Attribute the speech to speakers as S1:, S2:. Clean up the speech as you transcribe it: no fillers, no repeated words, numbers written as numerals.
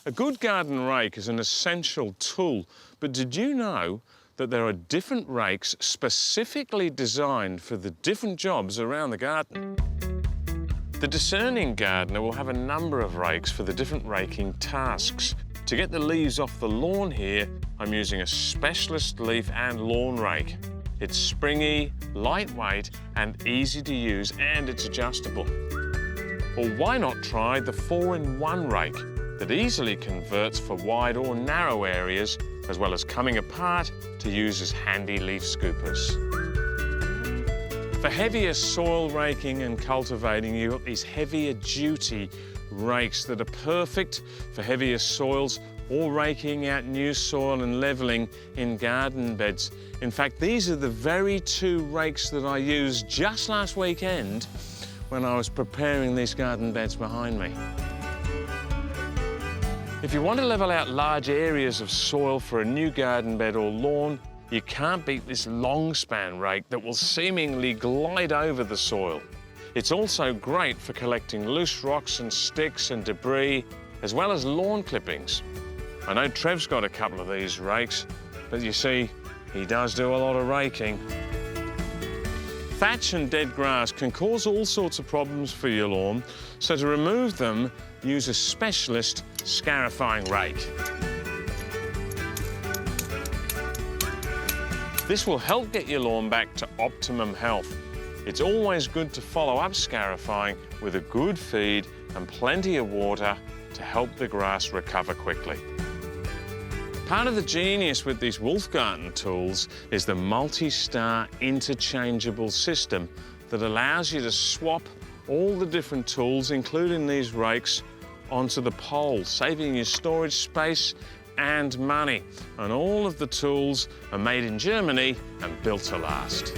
S1: A good garden rake is an essential tool, but did you know that there are different rakes specifically designed for the different jobs around the garden? The discerning gardener will have a number of rakes for the different raking tasks. To get the leaves off the lawn here, I'm using a specialist leaf and lawn rake. It's springy, lightweight and easy to use, and it's adjustable. Or why not try the 4-in-1 rake that easily converts for wide or narrow areas, as well as coming apart to use as handy leaf scoopers. For heavier soil raking and cultivating, you've got these heavier duty rakes that are perfect for heavier soils or raking out new soil and levelling in garden beds. In fact, these are the very two rakes that I used just last weekend when I was preparing these garden beds behind me. If you want to level out large areas of soil for a new garden bed or lawn, you can't beat this long span rake that will seemingly glide over the soil. It's also great for collecting loose rocks and sticks and debris, as well as lawn clippings. I know Trev's got a couple of these rakes, but you see, he does do a lot of raking. Thatch and dead grass can cause all sorts of problems for your lawn, so to remove them, use a specialist scarifying rake. This will help get your lawn back to optimum health. It's always good to follow up scarifying with a good feed and plenty of water to help the grass recover quickly. Part of the genius with these WOLF-Garten tools is the multi-star interchangeable system that allows you to swap all the different tools, including these rakes, onto the pole, saving you storage space and money. And all of the tools are made in Germany and built to last.